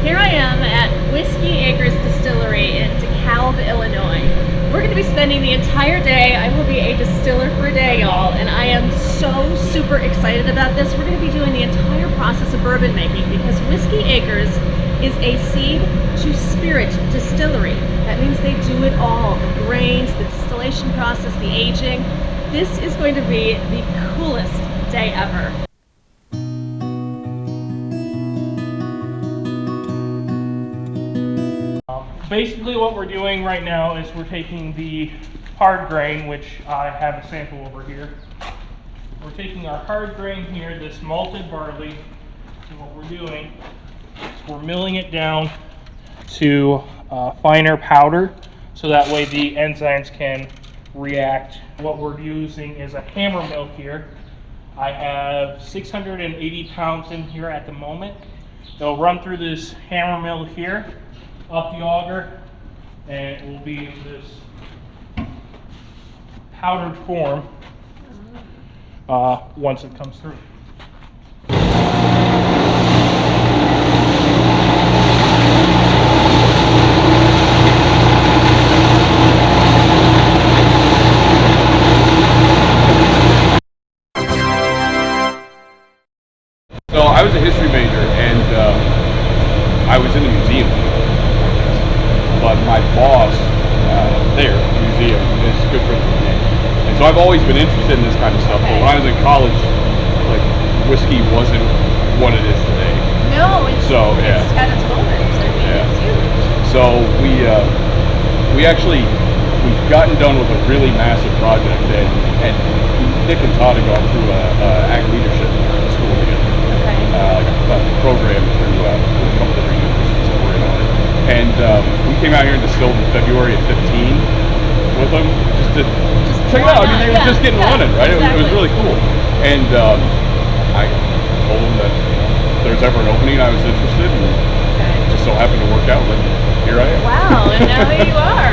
Here I am at Whiskey Acres Distillery in DeKalb, Illinois. We're going to be spending the entire day. I will be a distiller for a day, y'all, and I am so super excited about this. We're going to be doing the entire process of bourbon making because Whiskey Acres is a seed to spirit distillery. That means they do it all. The grains, the distillation process, the aging. This is going to be the coolest day ever. Basically what we're doing right now is we're taking the hard grain, which I have a sample over here. We're taking our hard grain here, this malted barley, and what we're doing is we're milling it down to finer powder so that way the enzymes can react. What we're using is a hammer mill here. I have 680 pounds in here at the moment. They'll run through this hammer mill here, up the auger, and it will be in this powdered form once it comes through. So I was a history major, and I was in the museum. But my boss there, the museum, is good friends with me. And so I've always been interested in this kind of stuff. But when I was in college, like, whiskey wasn't what it is today. No, it's had its moments. I mean, it's huge. So we've gotten done with a really massive project, and Nick and Todd had gone through ag leadership school together. Like a program through a couple different universities that were in on it. And we came out here and distilled in February of 15 with them, just to check it out. I mean, they were just getting running, right? It was really cool. And I told them that if there's ever an opening, I was interested, and it just so happened to work out. But here I am. Wow, and now here you are.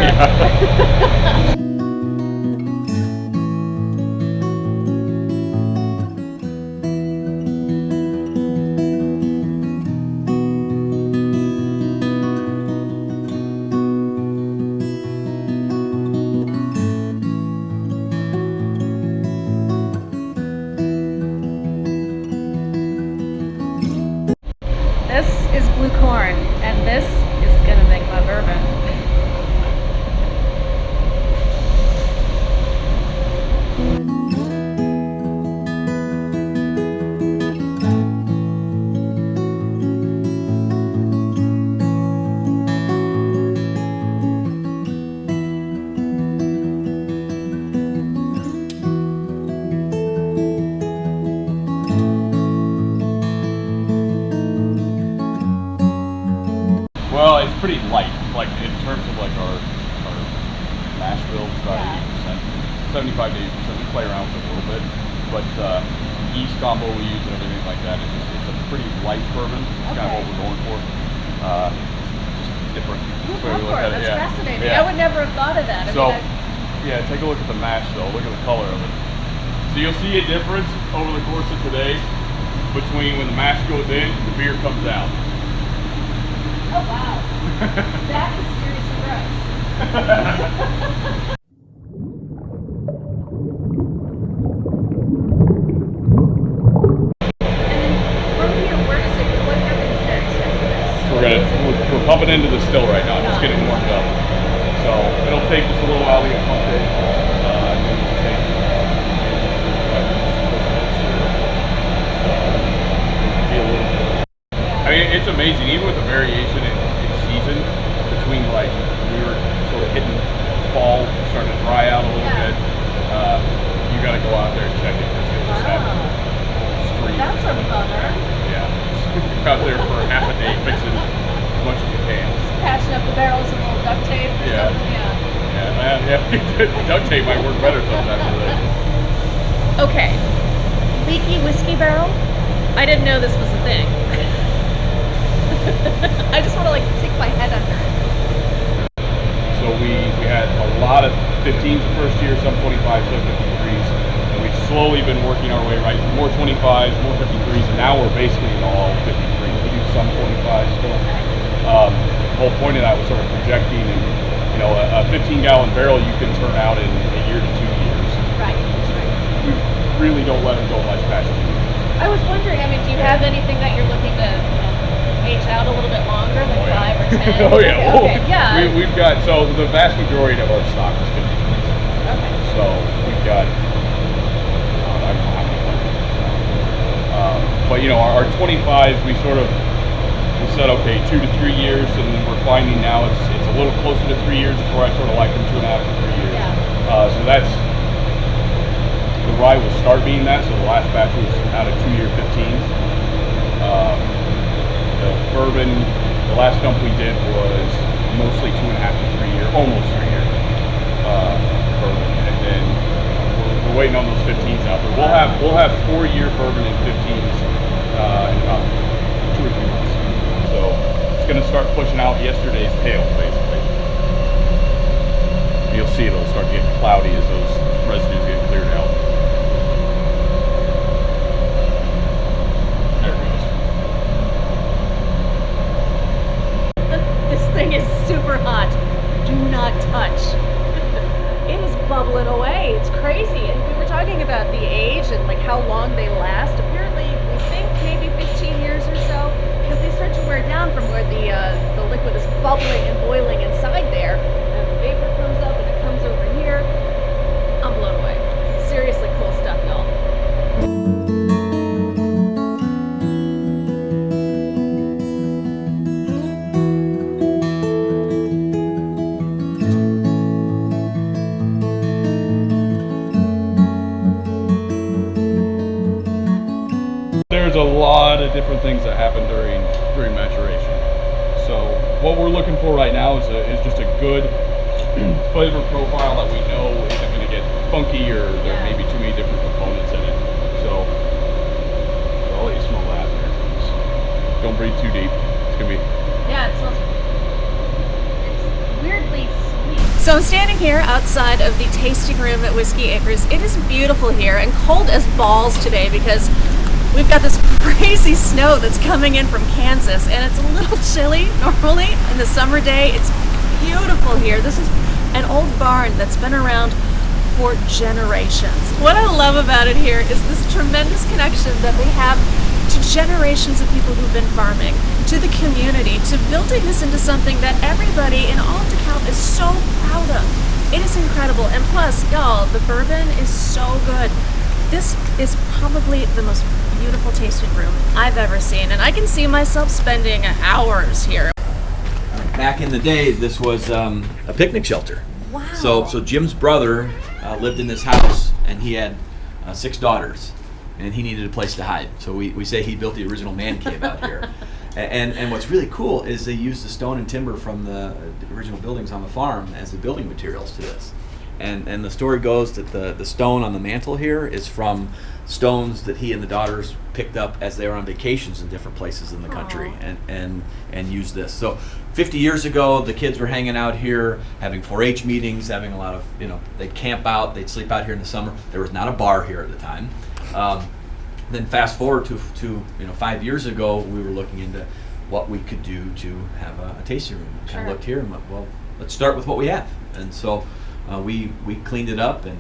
This is blue corn, and this is gonna make my bourbon. Well, it's pretty light, like in terms of like our mash bill, it's about 80%, 75 to 80%. We play around with it a little bit, but yeast combo we use and everything like that. It's a pretty light bourbon. It's kind of what we're going for. Just different. That's fascinating. I would never have thought of that. Yeah, take a look at the mash though. Look at the color of it. So you'll see a difference over the course of today between when the mash goes in and the beer comes out. Oh wow, that is serious surprise. From here, where does it? What happens next after this? We're pumping into the still right now, just getting warmed up. So it'll take just a little while to get pumped in. I mean, it's amazing, even with the variation in season between, like, we were sort of hitting fall, starting to dry out a little bit. You got to go out there and check it because you'll just have stream. That's a bummer. Yeah, out there for half a day fixing as much as you can. Just patching up the barrels with a little duct tape or something. Duct tape might work better sometimes. Okay, leaky whiskey barrel. I didn't know this was a thing. I just want to like stick my head under it. So we had a lot of 15s the first year, some 25s, some 53s, and we've slowly been working our way right. More 25s, more 53s, and now we're basically in all 53s. We do some 25s still. The whole point of that was sort of projecting, and a 15-gallon barrel you can turn out in a year to 2 years. Right. We really don't let them go much past 2 years. I was wondering, do you have anything that you're looking to age out a little bit longer, like 5 or 10? Oh yeah. Okay, yeah. We've got, so the vast majority of our stock is 50 years. Okay. So we've got, I don't know how many but our 25s, we said, okay, 2 to 3 years, and then we're finding now it's a little closer to 3 years, is where I sort of like them 2.5 to 3 years. Yeah. So that's, the rye will start being that, so the last batch was out of 2-year 15s. The bourbon, the last dump we did was mostly 2.5 to 3 year, almost 3 year bourbon, and then we're waiting on those 15s out. But we'll have 4-year bourbon and 15s in about 2 or 3 months. So it's going to start pushing out yesterday's tails, basically. You'll see it'll start getting cloudy as those residues get cleared out. There it goes. This thing is super hot. Do not touch. It is bubbling away. It's crazy. And we were talking about the age and like how long they last. Apparently, we think maybe 15 years or so, because they start to wear down from where the liquid is bubbling and boiling inside there. And the vapor comes up and it comes over here. I'm blown away. Seriously cool stuff, y'all. There's a lot of different things that happen during maturation. So what we're looking for right now is just a good flavor profile that we know isn't going to get funky or there may be too many different components in it. So I'll let you smell that. Just don't breathe too deep. It's going to be... Yeah, it smells. It's weirdly sweet. So I'm standing here outside of the tasting room at Whiskey Acres. It is beautiful here and cold as balls today because we've got this crazy snow that's coming in from Kansas, and it's a little chilly normally in the summer day. It's beautiful here. This is an old barn that's been around for generations. What I love about it here is this tremendous connection that they have to generations of people who've been farming, to the community, to building this into something that everybody in all of DeKalb is so proud of. It is incredible. And plus, y'all, the bourbon is so good. This is probably the most beautiful tasting room I've ever seen, and I can see myself spending hours here. Back in the day, this was a picnic shelter. Wow. So Jim's brother lived in this house, and he had 6 daughters, and he needed a place to hide. So we say he built the original man cave out here. And what's really cool is they used the stone and timber from the original buildings on the farm as the building materials to this. And the story goes that the stone on the mantle here is from stones that he and the daughters picked up as they were on vacations in different places in the country and used this. So 50 years ago, the kids were hanging out here, having 4-H meetings, having a lot of, they'd camp out, they'd sleep out here in the summer. There was not a bar here at the time. Then fast forward to 5 years ago, we were looking into what we could do to have a tasting room. We kind of looked here and went, well, let's start with what we have. And so we cleaned it up and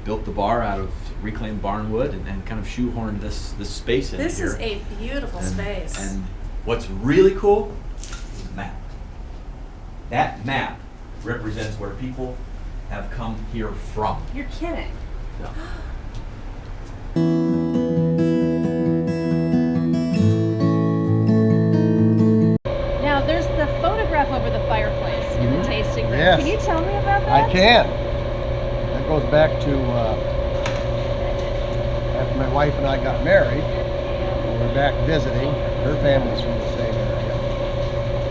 built the bar out of reclaimed barn wood and kind of shoehorned this space in here. This is a beautiful space. And what's really cool is the map. That map represents where people have come here from. You're kidding. Yeah. Now, there's the photograph over the fireplace in the tasting room. Yes. Can you tell me about that? I can. That goes back to after my wife and I got married. We were back visiting. Her family's from the same area.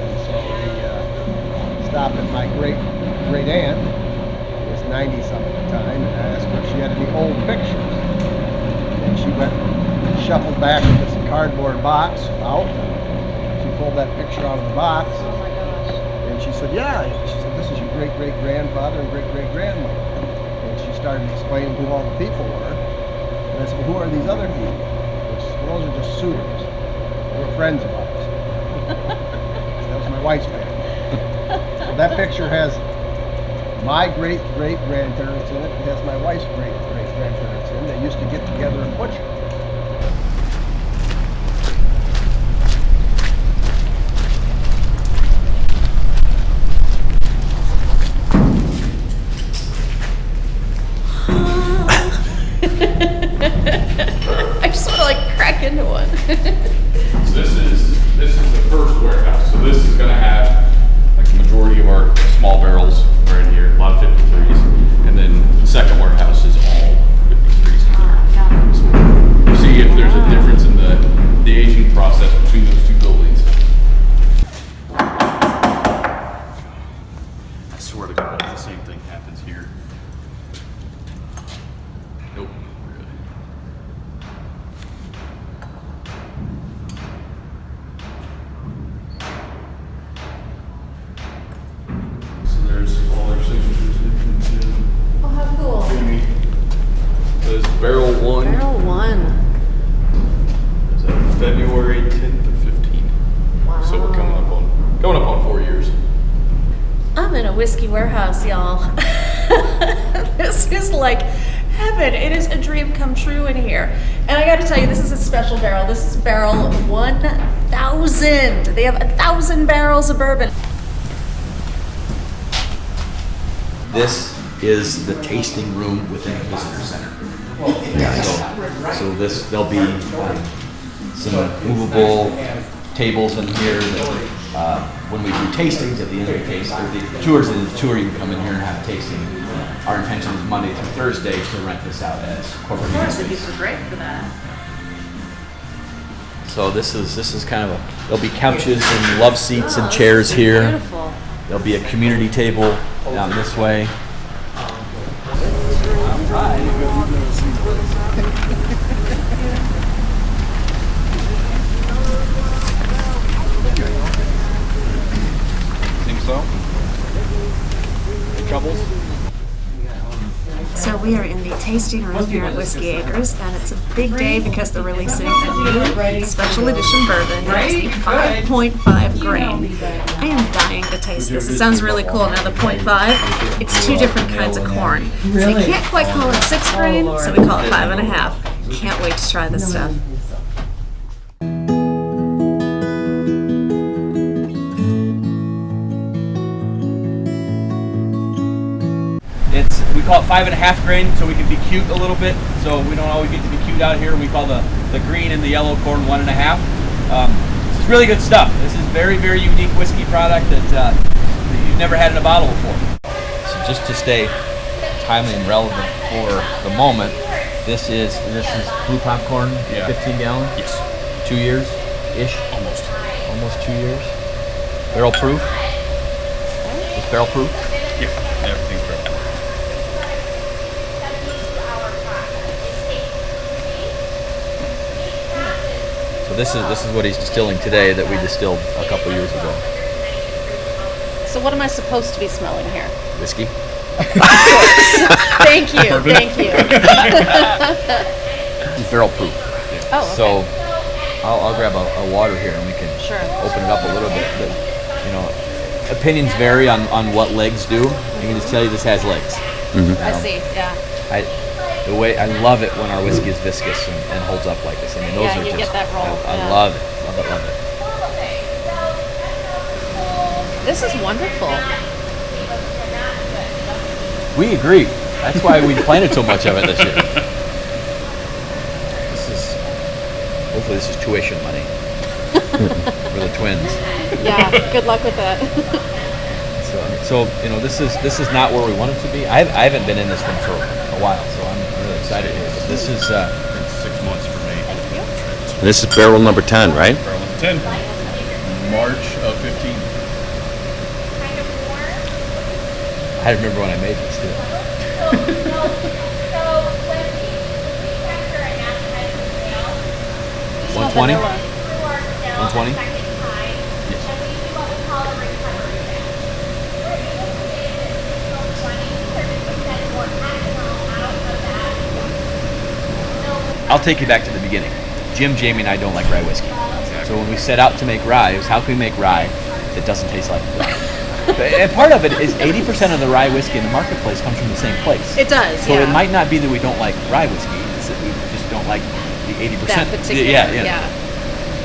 And so we stopped at my great aunt, who was 90-something at the time, and I asked her if she had any old pictures. And she went and shuffled back into some cardboard box out. She pulled that picture out of the box. Oh my gosh. And she said, yeah. She said, this is your great-great-grandfather and great-great-grandmother. And she started explaining who all the people were. And I said, well, who are these other people? And she said, well, those are just suitors. They were friends of ours. That was my wife's family. So that picture has my great-great-grandparents in it. It has my wife's great-great-grandparents in it. They used to get together and butcher. I just want to like crack into one. So this is the first warehouse. So this is going to have like the majority of our small barrels are in here, a lot of 53s, and then the second warehouse is all 53s. So we'll see if there's a difference in the aging process between those two buildings. I swear to God, the same thing happens here. Nope. So there's all their signatures. Oh, how cool. There's barrel one. Barrel one. Is that February 10th or 15th? Wow. So we're coming up on 4 years. I'm in a whiskey warehouse, y'all. This is like heaven. It is a dream come true in here. And I got to tell you, this is a special barrel. This is barrel 1,000. They have 1,000 barrels of bourbon. This is the tasting room within the visitor center. So there'll be some movable tables in here that when we do tastings at the end of the taste, or the tours in the tour, you can come in here and have a tasting. Our intention is Monday through Thursday to rent this out as corporate meeting space. Great for that. So this is kind of there'll be couches and love seats and chairs here. Beautiful. There'll be a community table down this way. Think so? Any troubles? So we are in the tasting room here at Whiskey Acres, and it's a big day because they're releasing a new special edition bourbon. It's the 5.5 grain. I am dying to taste this. It sounds really cool. Now the 0.5, it's two different kinds of corn. So they can't quite call it 6 grain, so we call it 5.5. Can't wait to try this stuff. We call it 5.5 grain, so we can be cute a little bit. So we don't always get to be cute out here. We call the green and the yellow corn 1.5. This is really good stuff. This is very, very unique whiskey product that you've never had in a bottle before. So just to stay timely and relevant for the moment, this is blue popcorn, Yeah. 15 gallon. Yes. 2 years ish. Almost 2 years. Barrel proof. It's barrel proof. Yeah, everything's great. So this is what he's distilling today that we distilled a couple years ago. So what am I supposed to be smelling here? Whiskey. Thank you, thank you. It's barrel proof. Oh, okay. So I'll grab a water here and we can Sure. open it up a little bit. But, opinions vary on what legs do. I can just tell you this has legs. I see, yeah. I love it when our whiskey is viscous and holds up like this. I mean, those Yeah, are you just. get that roll, I yeah. love it. Love it. This is wonderful. We agree. That's why we planted so much of it this year. Hopefully this is tuition money for the twins. Yeah, good luck with that. So this is not where we want it to be. I haven't been in this one for a while, so I'm really excited here. But this is. It's 6 months for me. This is barrel number 10, right? Barrel number 10. March of 15. I remember when I made this too. 120? 120? I'll take you back to the beginning. Jim, Jamie, and I don't like rye whiskey. So when we set out to make rye, it was how can we make rye it doesn't taste like rye. And part of it is 80% of the rye whiskey in the marketplace comes from the same place. It does, So it might not be that we don't like rye whiskey, it's that we just don't like the 80%. That particular, Yeah.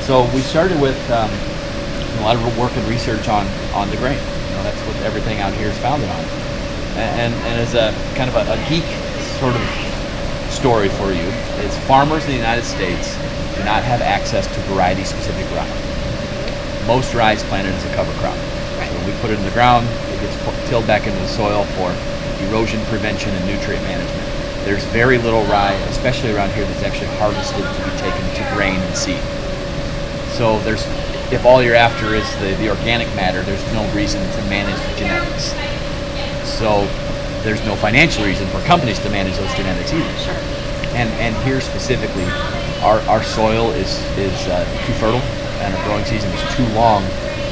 So we started with a lot of work and research on the grain. That's what everything out here is founded on. And as a kind of a geek sort of story for you, is farmers in the United States do not have access to variety-specific rye. Most rye is planted as a cover crop. So when we put it in the ground, it gets tilled back into the soil for erosion prevention and nutrient management. There's very little rye, especially around here, that's actually harvested to be taken to grain and seed. So if all you're after is the organic matter, there's no reason to manage the genetics. So there's no financial reason for companies to manage those genetics either. Sure. And here specifically, our soil is too fertile, and our growing season is too long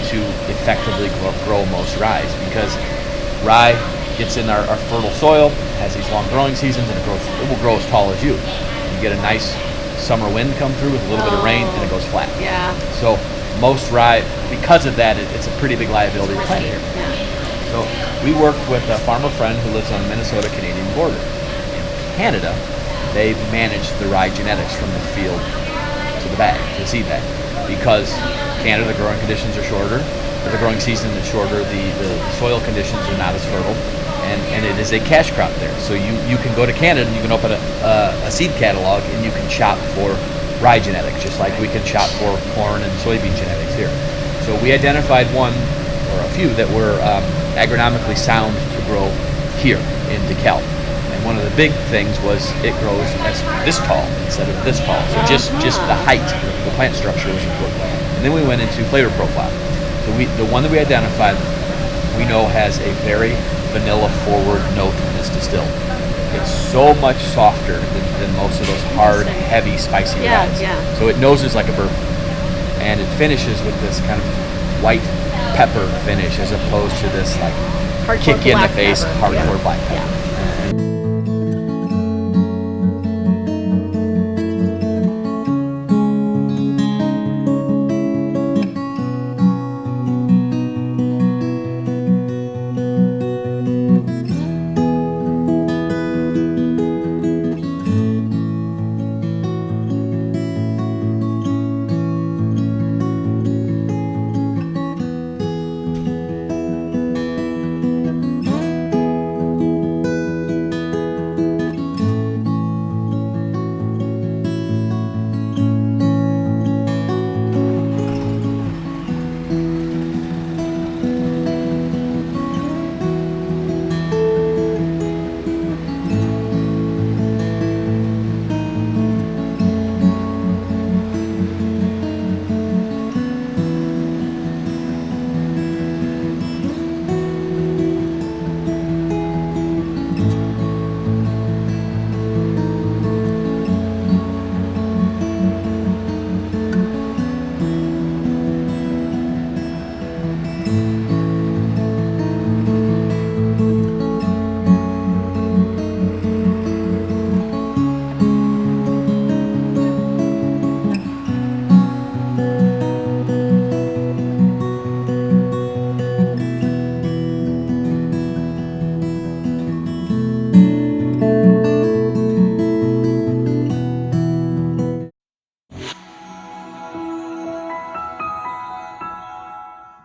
to effectively grow most rye, because rye gets in our fertile soil, has these long growing seasons, and it will grow as tall as you. You get a nice summer wind come through with a little bit of rain, and it goes flat. Yeah. So most rye, because of that, it's a pretty big liability to plant here. Yeah. So we worked with a farmer friend who lives on the Minnesota-Canadian border. In Canada, they manage the rye genetics from the field to the bag, to the seed bag. Because Canada, the growing conditions are shorter, or the growing season is shorter, the soil conditions are not as fertile, and it is a cash crop there. So you can go to Canada and you can open a seed catalog and you can shop for rye genetics, just like we can shop for corn and soybean genetics here. So we identified one, or a few, that were agronomically sound to grow here in DeKalb. And one of the big things was it grows as this tall instead of this tall. So just the height, the plant structure was important. And then we went into flavor profile. The one that we identified, we know has a very vanilla forward note in this distill. It's so much softer than most of those hard, heavy, spicy ryes. Yeah. So it noses like a bourbon. And it finishes with this kind of white pepper finish as opposed to this like Hardcore kick you in the black face pepper. hardcore black pepper. Yeah.